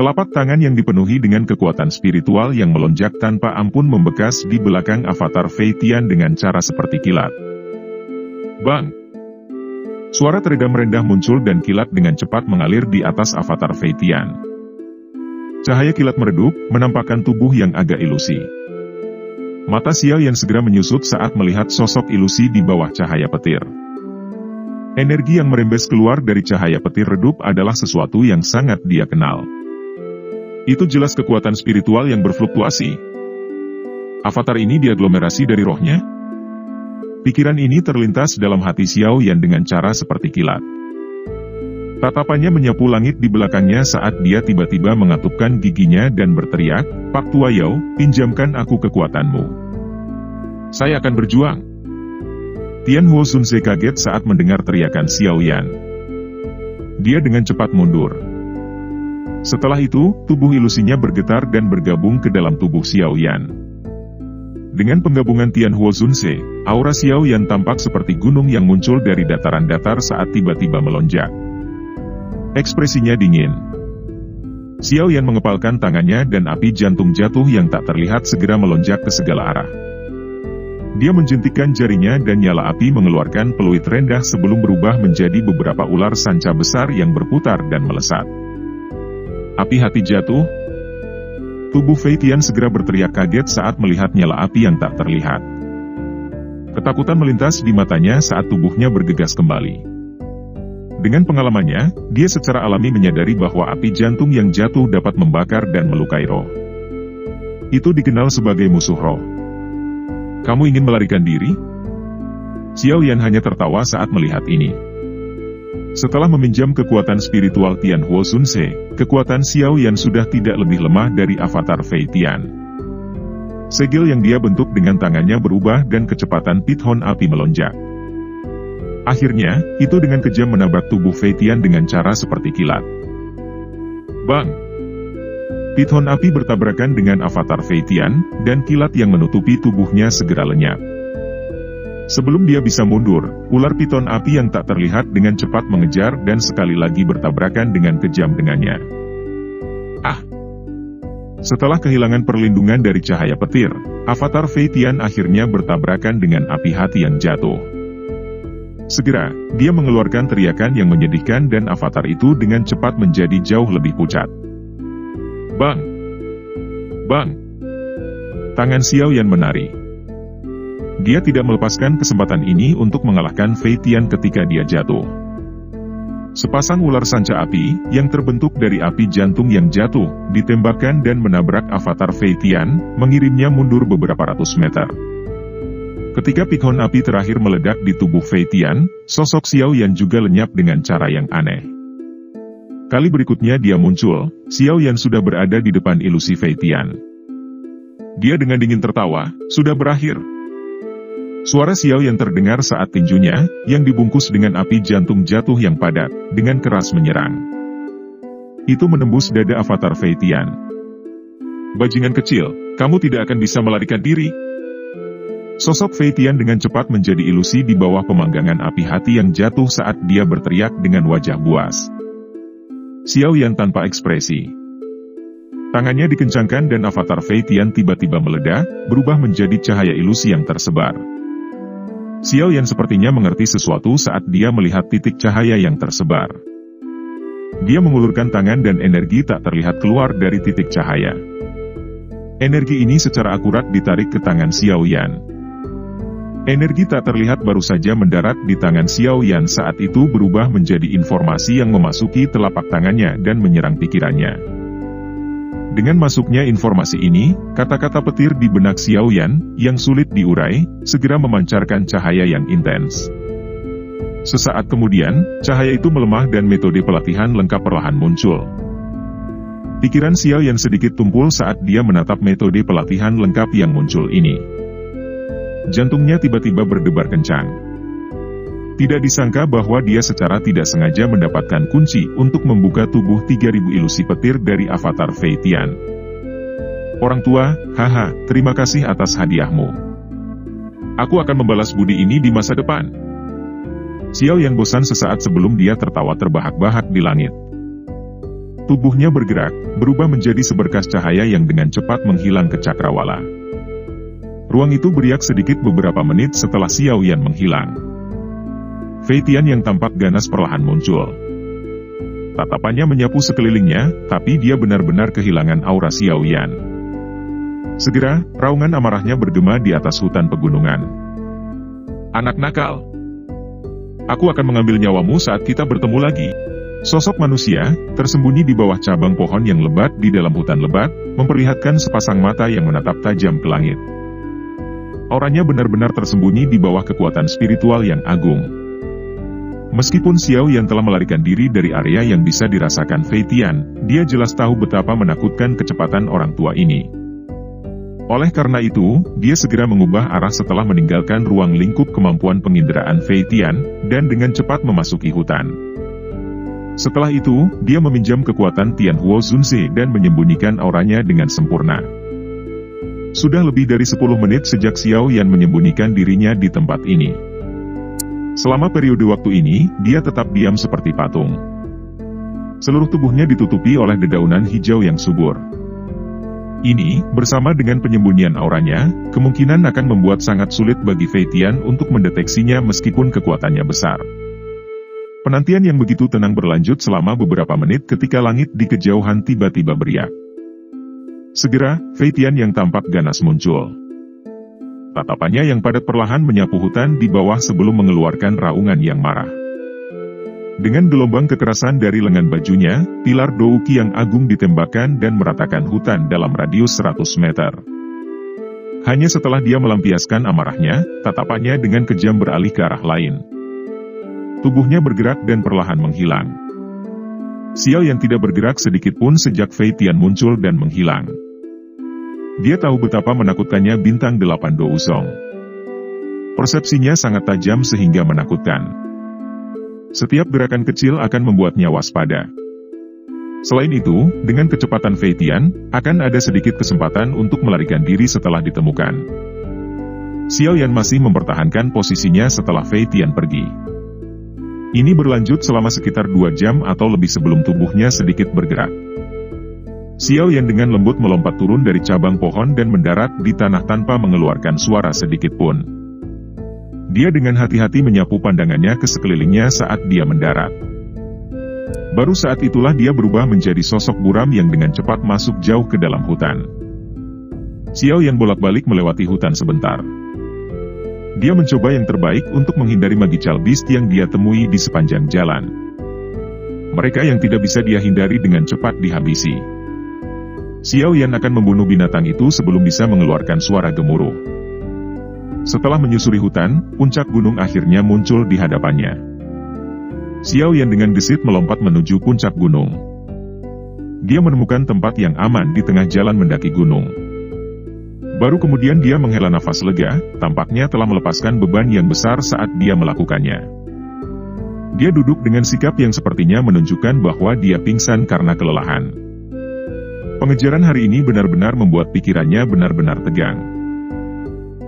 Telapak tangan yang dipenuhi dengan kekuatan spiritual yang melonjak tanpa ampun membekas di belakang avatar Fei Tian dengan cara seperti kilat. Bang! Suara teredam rendah muncul dan kilat dengan cepat mengalir di atas avatar Fei Tian. Cahaya kilat meredup, menampakkan tubuh yang agak ilusi. Mata Xiao Yan segera menyusut saat melihat sosok ilusi di bawah cahaya petir. Energi yang merembes keluar dari cahaya petir redup adalah sesuatu yang sangat dia kenal. Itu jelas kekuatan spiritual yang berfluktuasi. Avatar ini diaglomerasi dari rohnya? Pikiran ini terlintas dalam hati Xiao Yan dengan cara seperti kilat. Tatapannya menyapu langit di belakangnya saat dia tiba-tiba mengatupkan giginya dan berteriak, "Pak Tua Yao, pinjamkan aku kekuatanmu. Saya akan berjuang." Tian Huo Zunze kaget saat mendengar teriakan Xiao Yan. Dia dengan cepat mundur. Setelah itu, tubuh ilusinya bergetar dan bergabung ke dalam tubuh Xiao Yan. Dengan penggabungan Tian Huo Zunze, aura Xiao Yan tampak seperti gunung yang muncul dari dataran datar saat tiba-tiba melonjak. Ekspresinya dingin. Xiao Yan mengepalkan tangannya dan api jantung jatuh yang tak terlihat segera melonjak ke segala arah. Dia menjentikkan jarinya dan nyala api mengeluarkan peluit rendah sebelum berubah menjadi beberapa ular sanca besar yang berputar dan melesat. Api hati jatuh. Tubuh Fei Tian segera berteriak kaget saat melihat nyala api yang tak terlihat. Ketakutan melintas di matanya saat tubuhnya bergegas kembali. Dengan pengalamannya, dia secara alami menyadari bahwa api jantung yang jatuh dapat membakar dan melukai roh. Itu dikenal sebagai musuh roh. Kamu ingin melarikan diri? Xiao Yan hanya tertawa saat melihat ini. Setelah meminjam kekuatan spiritual Tian Huo Zunze, kekuatan Xiao Yan sudah tidak lebih lemah dari avatar Fei Tian. Segel yang dia bentuk dengan tangannya berubah dan kecepatan pithon api melonjak. Akhirnya, itu dengan kejam menabrak tubuh Fei Tian dengan cara seperti kilat. Bang! Pithon api bertabrakan dengan avatar Fei Tian, dan kilat yang menutupi tubuhnya segera lenyap. Sebelum dia bisa mundur, ular piton api yang tak terlihat dengan cepat mengejar dan sekali lagi bertabrakan dengan kejam dengannya. Ah! Setelah kehilangan perlindungan dari cahaya petir, avatar Fei Tian akhirnya bertabrakan dengan api hati yang jatuh. Segera, dia mengeluarkan teriakan yang menyedihkan dan avatar itu dengan cepat menjadi jauh lebih pucat. Bang! Bang! Tangan Xiao Yan menari. Dia tidak melepaskan kesempatan ini untuk mengalahkan Fei Tian ketika dia jatuh. Sepasang ular sanca api, yang terbentuk dari api jantung yang jatuh, ditembakkan dan menabrak avatar Fei Tian, mengirimnya mundur beberapa ratus meter. Ketika pikhon api terakhir meledak di tubuh Fei Tian, sosok Xiao Yan juga lenyap dengan cara yang aneh. Kali berikutnya dia muncul, Xiao Yan sudah berada di depan ilusi Fei Tian. Dia dengan dingin tertawa, "Sudah berakhir." Suara Xiao Yan terdengar saat tinjunya, yang dibungkus dengan api jantung jatuh yang padat, dengan keras menyerang. Itu menembus dada avatar Fei Tian. "Bajingan kecil, kamu tidak akan bisa melarikan diri." Sosok Fei Tian dengan cepat menjadi ilusi di bawah pemanggangan api hati yang jatuh saat dia berteriak dengan wajah buas. Xiao Yan tanpa ekspresi. Tangannya dikencangkan dan avatar Fei Tian tiba-tiba meledak, berubah menjadi cahaya ilusi yang tersebar. Xiao Yan sepertinya mengerti sesuatu saat dia melihat titik cahaya yang tersebar. Dia mengulurkan tangan dan energi tak terlihat keluar dari titik cahaya. Energi ini secara akurat ditarik ke tangan Xiao Yan. Energi tak terlihat baru saja mendarat di tangan Xiao Yan saat itu berubah menjadi informasi yang memasuki telapak tangannya dan menyerang pikirannya. Dengan masuknya informasi ini, kata-kata petir di benak Xiao Yan, yang sulit diurai, segera memancarkan cahaya yang intens. Sesaat kemudian, cahaya itu melemah dan metode pelatihan lengkap perlahan muncul. Pikiran Xiao Yan sedikit tumpul saat dia menatap metode pelatihan lengkap yang muncul ini. Jantungnya tiba-tiba berdebar kencang. Tidak disangka bahwa dia secara tidak sengaja mendapatkan kunci untuk membuka tubuh 3000 ilusi petir dari avatar Fei Tian. "Orang tua, haha, terima kasih atas hadiahmu. Aku akan membalas budi ini di masa depan." Xiao Yan bosan sesaat sebelum dia tertawa terbahak-bahak di langit. Tubuhnya bergerak, berubah menjadi seberkas cahaya yang dengan cepat menghilang ke cakrawala. Ruang itu beriak sedikit beberapa menit setelah Xiao Yan menghilang. Fei Tian yang tampak ganas perlahan muncul. Tatapannya menyapu sekelilingnya, tapi dia benar-benar kehilangan aura Xiao Yan. Segera, raungan amarahnya bergema di atas hutan pegunungan. Anak nakal! Aku akan mengambil nyawamu saat kita bertemu lagi. Sosok manusia, tersembunyi di bawah cabang pohon yang lebat di dalam hutan lebat, memperlihatkan sepasang mata yang menatap tajam ke langit. Auranya benar-benar tersembunyi di bawah kekuatan spiritual yang agung. Meskipun Xiao Yan telah melarikan diri dari area yang bisa dirasakan Fei Tian, dia jelas tahu betapa menakutkan kecepatan orang tua ini. Oleh karena itu, dia segera mengubah arah setelah meninggalkan ruang lingkup kemampuan penginderaan Fei Tian, dan dengan cepat memasuki hutan. Setelah itu, dia meminjam kekuatan Tianhuo Zunze dan menyembunyikan auranya dengan sempurna. Sudah lebih dari 10 menit sejak Xiao Yan menyembunyikan dirinya di tempat ini. Selama periode waktu ini, dia tetap diam seperti patung. Seluruh tubuhnya ditutupi oleh dedaunan hijau yang subur. Ini, bersama dengan penyembunyian auranya, kemungkinan akan membuat sangat sulit bagi Fei Tian untuk mendeteksinya meskipun kekuatannya besar. Penantian yang begitu tenang berlanjut selama beberapa menit ketika langit di kejauhan tiba-tiba beriak. Segera, Fei Tian yang tampak ganas muncul. Tatapannya yang padat perlahan menyapu hutan di bawah sebelum mengeluarkan raungan yang marah. Dengan gelombang kekerasan dari lengan bajunya, pilar Douki yang agung ditembakkan dan meratakan hutan dalam radius 100 meter. Hanya setelah dia melampiaskan amarahnya, tatapannya dengan kejam beralih ke arah lain. Tubuhnya bergerak dan perlahan menghilang. Xiao Yan tidak bergerak sedikit pun sejak Fei Tian muncul dan menghilang. Dia tahu betapa menakutkannya bintang 8 Douzong. Persepsinya sangat tajam sehingga menakutkan. Setiap gerakan kecil akan membuatnya waspada. Selain itu, dengan kecepatan Fei Tian, akan ada sedikit kesempatan untuk melarikan diri setelah ditemukan. Xiao Yan masih mempertahankan posisinya setelah Fei Tian pergi. Ini berlanjut selama sekitar 2 jam atau lebih sebelum tubuhnya sedikit bergerak. Xiao Yan dengan lembut melompat turun dari cabang pohon dan mendarat di tanah tanpa mengeluarkan suara sedikit pun. Dia dengan hati-hati menyapu pandangannya ke sekelilingnya saat dia mendarat. Baru saat itulah dia berubah menjadi sosok buram yang dengan cepat masuk jauh ke dalam hutan. Xiao Yan bolak-balik melewati hutan sebentar. Dia mencoba yang terbaik untuk menghindari magical beast yang dia temui di sepanjang jalan. Mereka yang tidak bisa dia hindari dengan cepat dihabisi. Xiao Yan akan membunuh binatang itu sebelum bisa mengeluarkan suara gemuruh. Setelah menyusuri hutan, puncak gunung akhirnya muncul di hadapannya. Xiao Yan dengan gesit melompat menuju puncak gunung. Dia menemukan tempat yang aman di tengah jalan mendaki gunung. Baru kemudian dia menghela nafas lega, tampaknya telah melepaskan beban yang besar saat dia melakukannya. Dia duduk dengan sikap yang sepertinya menunjukkan bahwa dia pingsan karena kelelahan. Pengejaran hari ini benar-benar membuat pikirannya benar-benar tegang.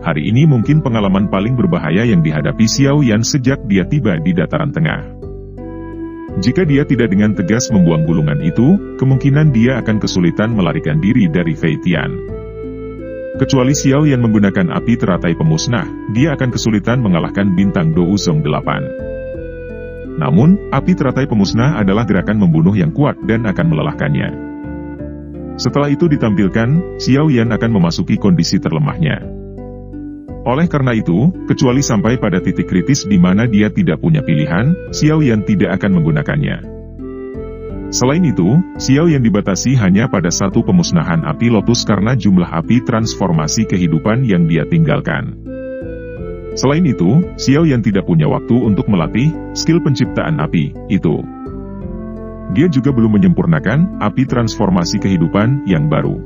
Hari ini mungkin pengalaman paling berbahaya yang dihadapi Xiao Yan sejak dia tiba di dataran tengah. Jika dia tidak dengan tegas membuang gulungan itu, kemungkinan dia akan kesulitan melarikan diri dari Fei Tian. Kecuali Xiao Yan menggunakan api teratai pemusnah, dia akan kesulitan mengalahkan bintang Douzong 8. Namun, api teratai pemusnah adalah gerakan membunuh yang kuat dan akan melelahkannya. Setelah itu ditampilkan, Xiao Yan akan memasuki kondisi terlemahnya. Oleh karena itu, kecuali sampai pada titik kritis di mana dia tidak punya pilihan, Xiao Yan tidak akan menggunakannya. Selain itu, Xiao Yan dibatasi hanya pada satu pemusnahan api lotus karena jumlah api transformasi kehidupan yang dia tinggalkan. Selain itu, Xiao Yan tidak punya waktu untuk melatih skill penciptaan api itu. Dia juga belum menyempurnakan api transformasi kehidupan yang baru.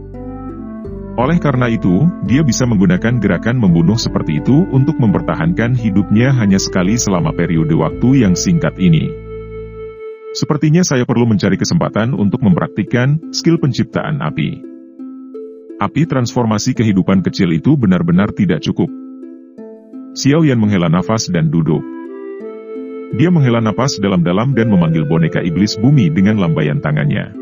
Oleh karena itu, dia bisa menggunakan gerakan membunuh seperti itu untuk mempertahankan hidupnya hanya sekali selama periode waktu yang singkat ini. Sepertinya saya perlu mencari kesempatan untuk mempraktikkan skill penciptaan api. Api transformasi kehidupan kecil itu benar-benar tidak cukup. Xiao Yan menghela nafas dan duduk. Dia menghela nafas dalam-dalam dan memanggil boneka iblis bumi dengan lambaian tangannya.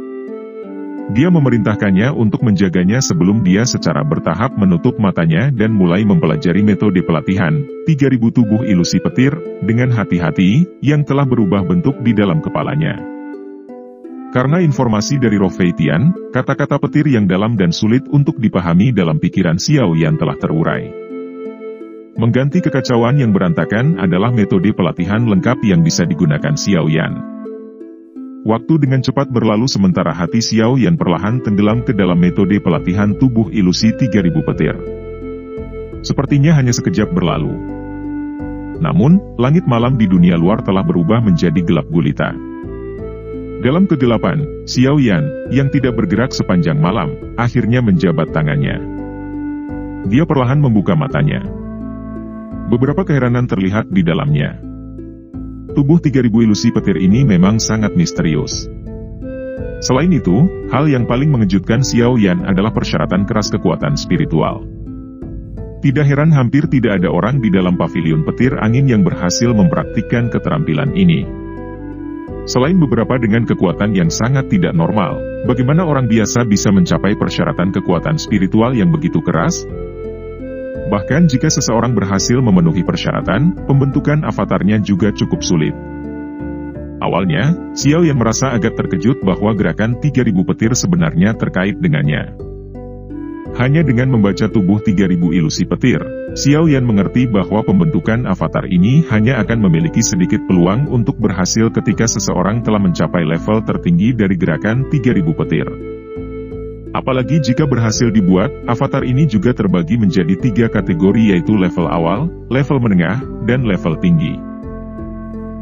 dia memerintahkannya untuk menjaganya sebelum dia secara bertahap menutup matanya dan mulai mempelajari metode pelatihan 3000 tubuh ilusi petir dengan hati-hati yang telah berubah bentuk di dalam kepalanya. Karena informasi dari roh Feitian, kata-kata petir yang dalam dan sulit untuk dipahami dalam pikiran Xiao Yan telah terurai. Mengganti kekacauan yang berantakan adalah metode pelatihan lengkap yang bisa digunakan Xiao Yan. Waktu dengan cepat berlalu sementara hati Xiao Yan perlahan tenggelam ke dalam metode pelatihan tubuh ilusi 3000 petir. Sepertinya hanya sekejap berlalu. Namun, langit malam di dunia luar telah berubah menjadi gelap gulita. Dalam kegelapan, Xiao Yan, yang tidak bergerak sepanjang malam, akhirnya menjabat tangannya. Dia perlahan membuka matanya. Beberapa keheranan terlihat di dalamnya. Tubuh 3000 ilusi petir ini memang sangat misterius. Selain itu, hal yang paling mengejutkan Xiao Yan adalah persyaratan keras kekuatan spiritual. Tidak heran hampir tidak ada orang di dalam pavilion petir angin yang berhasil mempraktikkan keterampilan ini. Selain beberapa dengan kekuatan yang sangat tidak normal, bagaimana orang biasa bisa mencapai persyaratan kekuatan spiritual yang begitu keras? Bahkan jika seseorang berhasil memenuhi persyaratan, pembentukan avatarnya juga cukup sulit. Awalnya, Xiao Yan merasa agak terkejut bahwa gerakan 3000 petir sebenarnya terkait dengannya. Hanya dengan membaca tubuh 3000 ilusi petir, Xiao Yan mengerti bahwa pembentukan avatar ini hanya akan memiliki sedikit peluang untuk berhasil ketika seseorang telah mencapai level tertinggi dari gerakan 3000 petir. Apalagi jika berhasil dibuat, avatar ini juga terbagi menjadi 3 kategori yaitu level awal, level menengah, dan level tinggi.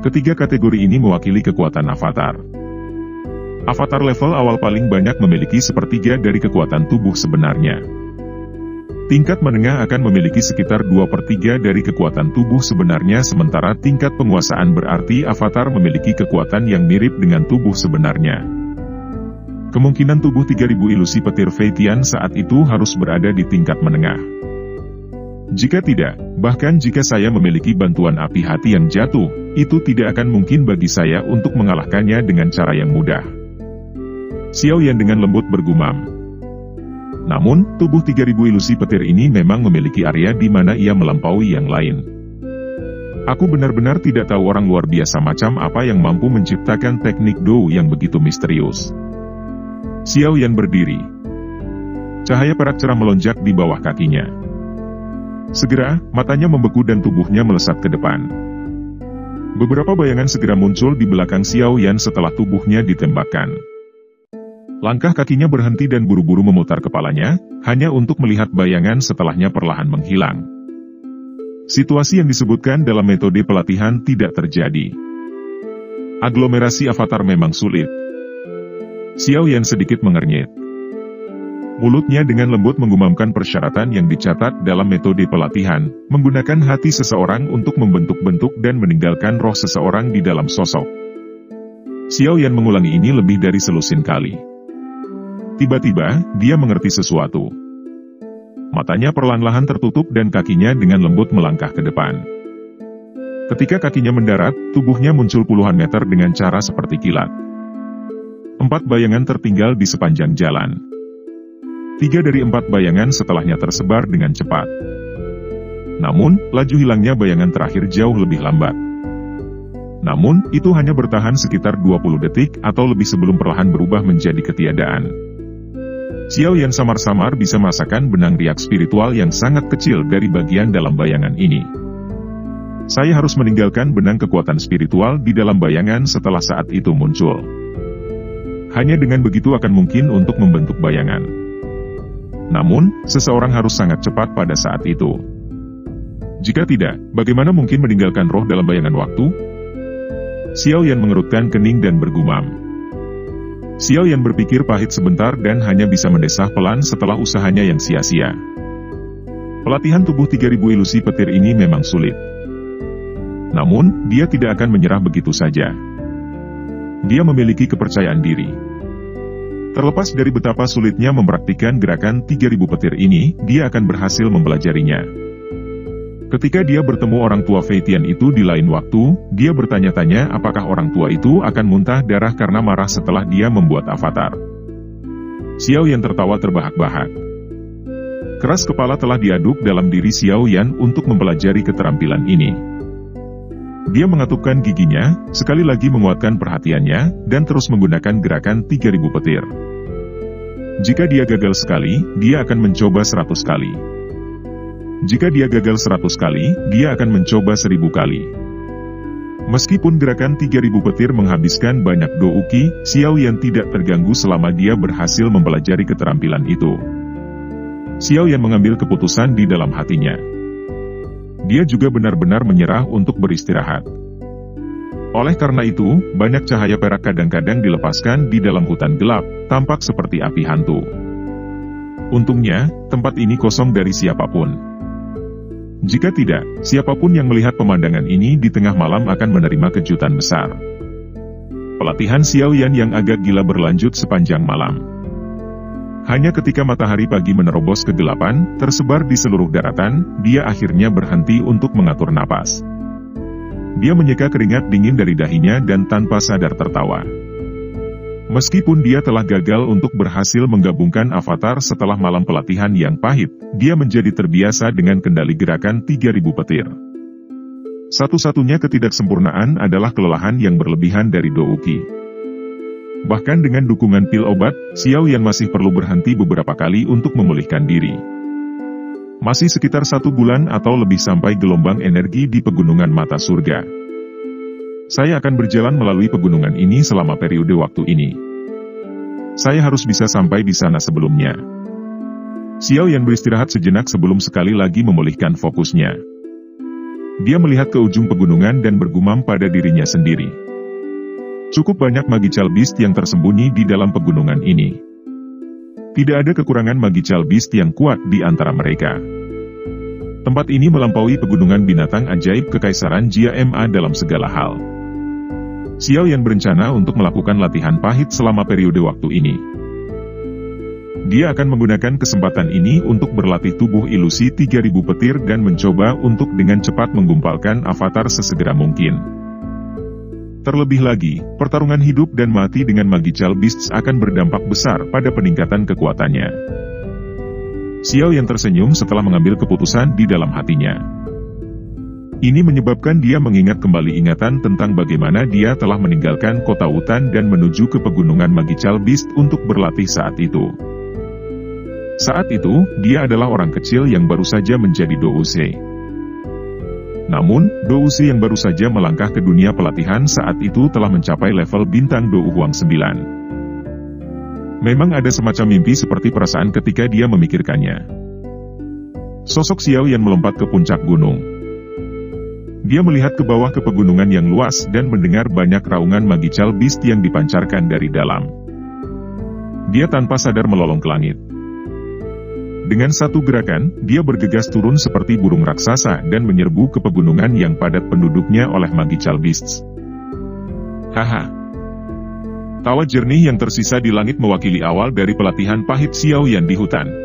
Ketiga kategori ini mewakili kekuatan avatar. Avatar level awal paling banyak memiliki sepertiga dari kekuatan tubuh sebenarnya. Tingkat menengah akan memiliki sekitar 2/3 dari kekuatan tubuh sebenarnya sementara tingkat penguasaan berarti avatar memiliki kekuatan yang mirip dengan tubuh sebenarnya. Kemungkinan tubuh 3000 ilusi petir Feitian saat itu harus berada di tingkat menengah. Jika tidak, bahkan jika saya memiliki bantuan api hati yang jatuh, itu tidak akan mungkin bagi saya untuk mengalahkannya dengan cara yang mudah. Xiao Yan dengan lembut bergumam. Namun, tubuh 3000 ilusi petir ini memang memiliki area di mana ia melampaui yang lain. Aku benar-benar tidak tahu orang luar biasa macam apa yang mampu menciptakan teknik Dou yang begitu misterius. Xiao Yan berdiri. Cahaya perak cerah melonjak di bawah kakinya. Segera, matanya membeku dan tubuhnya melesat ke depan. Beberapa bayangan segera muncul di belakang Xiao Yan setelah tubuhnya ditembakkan. Langkah kakinya berhenti dan buru-buru memutar kepalanya, hanya untuk melihat bayangan setelahnya perlahan menghilang. Situasi yang disebutkan dalam metode pelatihan tidak terjadi. Aglomerasi avatar memang sulit. Xiao Yan sedikit mengernyit. Mulutnya dengan lembut menggumamkan persyaratan yang dicatat dalam metode pelatihan, menggunakan hati seseorang untuk membentuk-bentuk dan meninggalkan roh seseorang di dalam sosok. Xiao Yan mengulangi ini lebih dari selusin kali. Tiba-tiba, dia mengerti sesuatu. Matanya perlahan-lahan tertutup dan kakinya dengan lembut melangkah ke depan. Ketika kakinya mendarat, tubuhnya muncul puluhan meter dengan cara seperti kilat. 4 bayangan tertinggal di sepanjang jalan. 3 dari 4 bayangan setelahnya tersebar dengan cepat. Namun, laju hilangnya bayangan terakhir jauh lebih lambat. Namun, itu hanya bertahan sekitar 20 detik atau lebih sebelum perlahan berubah menjadi ketiadaan. Xiao Yan samar-samar bisa merasakan benang riak spiritual yang sangat kecil dari bagian dalam bayangan ini. Saya harus meninggalkan benang kekuatan spiritual di dalam bayangan setelah saat itu muncul. Hanya dengan begitu akan mungkin untuk membentuk bayangan. Namun, seseorang harus sangat cepat pada saat itu. Jika tidak, bagaimana mungkin meninggalkan roh dalam bayangan waktu? Xiao Yan mengerutkan kening dan bergumam. Xiao Yan berpikir pahit sebentar dan hanya bisa mendesah pelan setelah usahanya yang sia-sia. Pelatihan tubuh 3000 ilusi petir ini memang sulit. Namun, dia tidak akan menyerah begitu saja. Dia memiliki kepercayaan diri. Terlepas dari betapa sulitnya mempraktikkan gerakan 3000 petir ini, dia akan berhasil mempelajarinya. Ketika dia bertemu orang tua Feitian itu di lain waktu, dia bertanya-tanya apakah orang tua itu akan muntah darah karena marah setelah dia membuat avatar. Xiao Yan tertawa terbahak-bahak. Keras kepala telah diaduk dalam diri Xiao Yan untuk mempelajari keterampilan ini. Dia mengatupkan giginya, sekali lagi menguatkan perhatiannya, dan terus menggunakan gerakan 3000 petir. Jika dia gagal sekali, dia akan mencoba 100 kali. Jika dia gagal 100 kali, dia akan mencoba 1000 kali. Meskipun gerakan 3000 petir menghabiskan banyak douki, Xiao Yan tidak terganggu selama dia berhasil mempelajari keterampilan itu. Xiao Yan mengambil keputusan di dalam hatinya. Dia juga benar-benar menyerah untuk beristirahat. Oleh karena itu, banyak cahaya perak kadang-kadang dilepaskan di dalam hutan gelap, tampak seperti api hantu. Untungnya, tempat ini kosong dari siapapun. Jika tidak, siapapun yang melihat pemandangan ini di tengah malam akan menerima kejutan besar. Pelatihan Xiao Yan yang agak gila berlanjut sepanjang malam. Hanya ketika matahari pagi menerobos kegelapan, tersebar di seluruh daratan, dia akhirnya berhenti untuk mengatur napas. Dia menyeka keringat dingin dari dahinya dan tanpa sadar tertawa. Meskipun dia telah gagal untuk berhasil menggabungkan avatar setelah malam pelatihan yang pahit, dia menjadi terbiasa dengan kendali gerakan 3000 petir. Satu-satunya ketidaksempurnaan adalah kelelahan yang berlebihan dari douki. Bahkan dengan dukungan pil obat, Xiao Yan masih perlu berhenti beberapa kali untuk memulihkan diri. Masih sekitar 1 bulan atau lebih sampai gelombang energi di pegunungan mata surga. Saya akan berjalan melalui pegunungan ini selama periode waktu ini. Saya harus bisa sampai di sana sebelumnya. Xiao Yan beristirahat sejenak sebelum sekali lagi memulihkan fokusnya. Dia melihat ke ujung pegunungan dan bergumam pada dirinya sendiri. Cukup banyak Magical Beast yang tersembunyi di dalam pegunungan ini. Tidak ada kekurangan Magical Beast yang kuat di antara mereka. Tempat ini melampaui pegunungan binatang ajaib Kekaisaran Jia Ma dalam segala hal. Xiao Yan berencana untuk melakukan latihan pahit selama periode waktu ini. Dia akan menggunakan kesempatan ini untuk berlatih tubuh ilusi 3000 petir dan mencoba untuk dengan cepat menggumpalkan avatar sesegera mungkin. Terlebih lagi, pertarungan hidup dan mati dengan Magical Beasts akan berdampak besar pada peningkatan kekuatannya. Xiao Yan tersenyum setelah mengambil keputusan di dalam hatinya. Ini menyebabkan dia mengingat kembali ingatan tentang bagaimana dia telah meninggalkan kota hutan dan menuju ke pegunungan Magical Beast untuk berlatih saat itu. Saat itu, dia adalah orang kecil yang baru saja menjadi Douse. Namun, Douse yang baru saja melangkah ke dunia pelatihan saat itu telah mencapai level bintang Dou Huang 9. Memang ada semacam mimpi seperti perasaan ketika dia memikirkannya. Sosok Xiao Yan melompat ke puncak gunung. Dia melihat ke bawah ke pegunungan yang luas dan mendengar banyak raungan Magical Beast yang dipancarkan dari dalam. Dia tanpa sadar melolong ke langit. Dengan satu gerakan, dia bergegas turun seperti burung raksasa dan menyerbu ke pegunungan yang padat penduduknya oleh Magical Beasts. Haha. Tawa jernih yang tersisa di langit mewakili awal dari pelatihan pahit Xiao Yan di hutan.